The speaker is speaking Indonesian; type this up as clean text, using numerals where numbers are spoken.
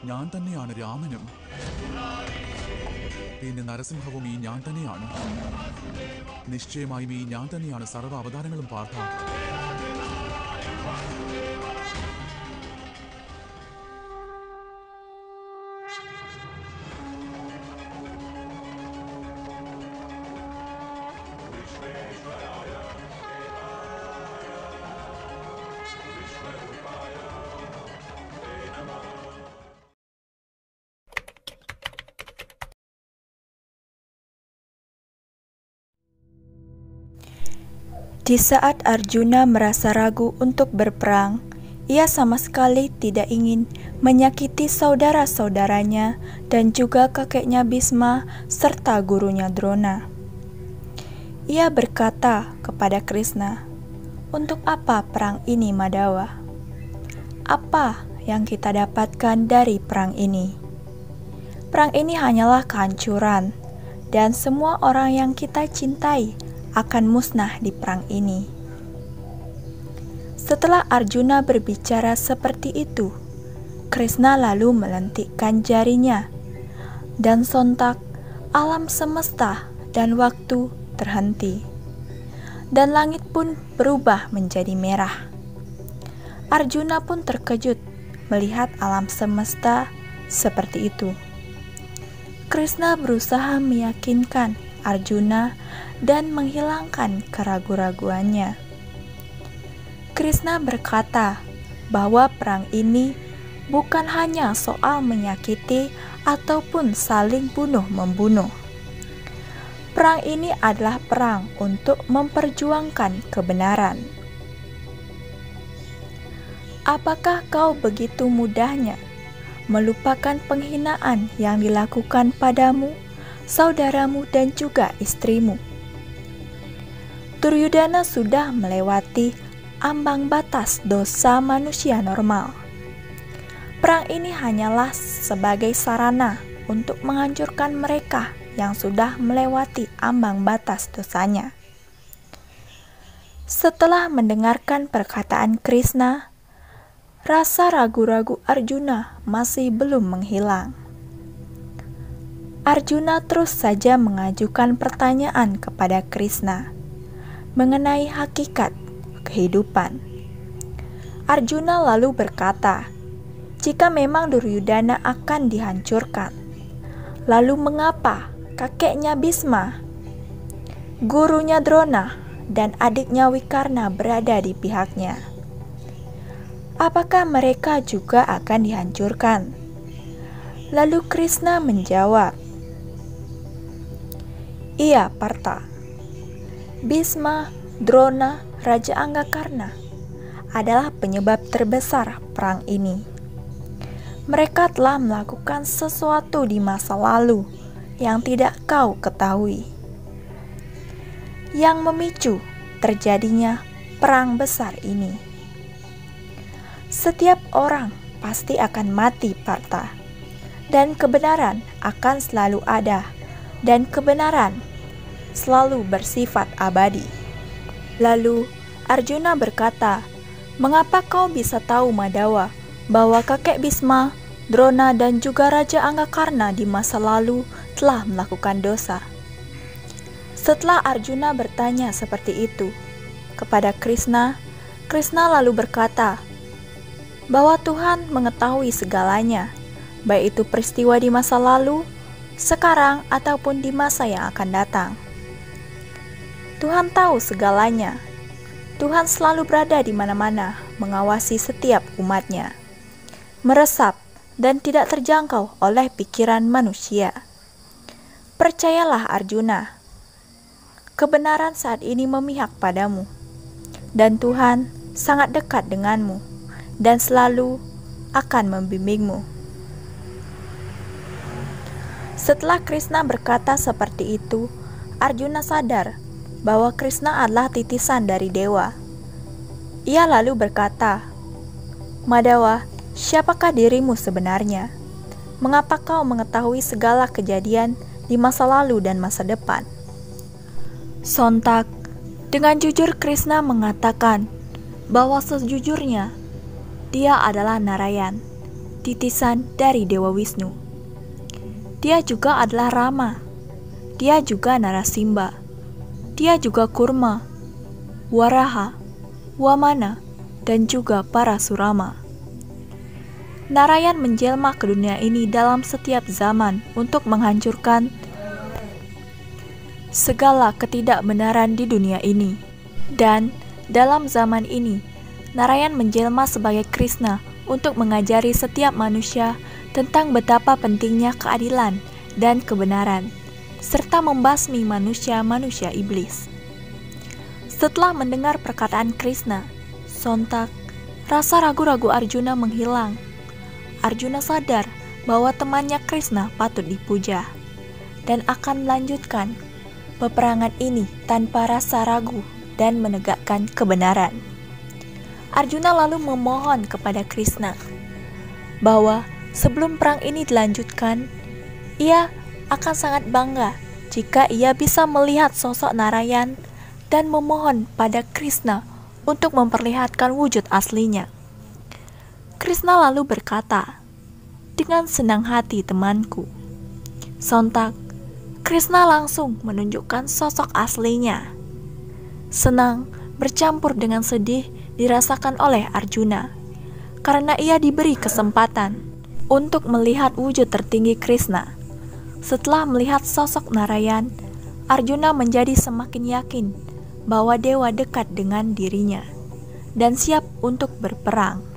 ഞാൻ തന്നെയാണ് രാമനും. പിന്നെ നരസിംഹവും ഈ ഞാൻ തന്നെയാണ്. നിശ്ചയമായും ഈ ഞാൻ തന്നെയാണ് സർവ്വ അവതാരങ്ങളും Partha. Di saat Arjuna merasa ragu untuk berperang, ia sama sekali tidak ingin menyakiti saudara-saudaranya dan juga kakeknya Bhisma serta gurunya Drona. Ia berkata kepada Krishna, "Untuk apa perang ini, Madhawa? Apa yang kita dapatkan dari perang ini? Perang ini hanyalah kehancuran, dan semua orang yang kita cintai akan musnah di perang ini." Setelah Arjuna berbicara seperti itu, Krishna lalu melentikkan jarinya, dan sontak alam semesta dan waktu terhenti, dan langit pun berubah menjadi merah. Arjuna pun terkejut melihat alam semesta seperti itu. Krishna berusaha meyakinkan Arjuna dan menghilangkan keraguan-raguannya. Krishna berkata bahwa perang ini bukan hanya soal menyakiti ataupun saling bunuh-membunuh. Perang ini adalah perang untuk memperjuangkan kebenaran. Apakah kau begitu mudahnya melupakan penghinaan yang dilakukan padamu, saudaramu, dan juga istrimu? Duryudana sudah melewati ambang batas dosa manusia normal. Perang ini hanyalah sebagai sarana untuk menghancurkan mereka yang sudah melewati ambang batas dosanya. Setelah mendengarkan perkataan Krishna, rasa ragu-ragu Arjuna masih belum menghilang. Arjuna terus saja mengajukan pertanyaan kepada Krishna mengenai hakikat kehidupan. Arjuna lalu berkata, jika memang Duryudana akan dihancurkan, lalu mengapa kakeknya Bhisma, gurunya Drona, dan adiknya Wikarna berada di pihaknya? Apakah mereka juga akan dihancurkan? Lalu Krishna menjawab, "Iya, Partha. Bhisma, Drona, Raja Anggakarna adalah penyebab terbesar perang ini. Mereka telah melakukan sesuatu di masa lalu yang tidak kau ketahui, yang memicu terjadinya perang besar ini. Setiap orang pasti akan mati, Partha, dan kebenaran akan selalu ada, dan kebenaran selalu bersifat abadi." Lalu Arjuna berkata, "Mengapa kau bisa tahu, Madhawa, bahwa kakek Bhisma, Drona, dan juga Raja Anggakarna di masa lalu telah melakukan dosa?" Setelah Arjuna bertanya seperti itu kepada Krishna, Krishna lalu berkata bahwa Tuhan mengetahui segalanya, baik itu peristiwa di masa lalu, sekarang, ataupun di masa yang akan datang. Tuhan tahu segalanya. Tuhan selalu berada di mana-mana, mengawasi setiap umatnya, meresap dan tidak terjangkau oleh pikiran manusia. Percayalah, Arjuna, kebenaran saat ini memihak padamu, dan Tuhan sangat dekat denganmu dan selalu akan membimbingmu." Setelah Krishna berkata seperti itu, Arjuna sadar bahwa Krishna adalah titisan dari dewa. Ia lalu berkata, "Madhawa, siapakah dirimu sebenarnya? Mengapa kau mengetahui segala kejadian di masa lalu dan masa depan?" Sontak, dengan jujur Krishna mengatakan bahwa sejujurnya dia adalah Narayan, titisan dari Dewa Wisnu. Dia juga adalah Rama. Dia juga Narasimba. Dia juga Kurma, Waraha, Wamana, dan juga Parasurama. Narayan menjelma ke dunia ini dalam setiap zaman untuk menghancurkan segala ketidakbenaran di dunia ini. Dan dalam zaman ini, Narayan menjelma sebagai Krishna untuk mengajari setiap manusia tentang betapa pentingnya keadilan dan kebenaran, serta membasmi manusia-manusia iblis. Setelah mendengar perkataan Krishna, sontak rasa ragu-ragu Arjuna menghilang. Arjuna sadar bahwa temannya Krishna patut dipuja dan akan melanjutkan peperangan ini tanpa rasa ragu dan menegakkan kebenaran. Arjuna lalu memohon kepada Krishna bahwa sebelum perang ini dilanjutkan, ia akan sangat bangga jika ia bisa melihat sosok Narayan dan memohon pada Krishna untuk memperlihatkan wujud aslinya. Krishna lalu berkata, "Dengan senang hati temanku." Sontak, Krishna langsung menunjukkan sosok aslinya. Senang bercampur dengan sedih dirasakan oleh Arjuna, karena ia diberi kesempatan untuk melihat wujud tertinggi Krishna. Setelah melihat sosok Narayan, Arjuna menjadi semakin yakin bahwa dewa dekat dengan dirinya dan siap untuk berperang.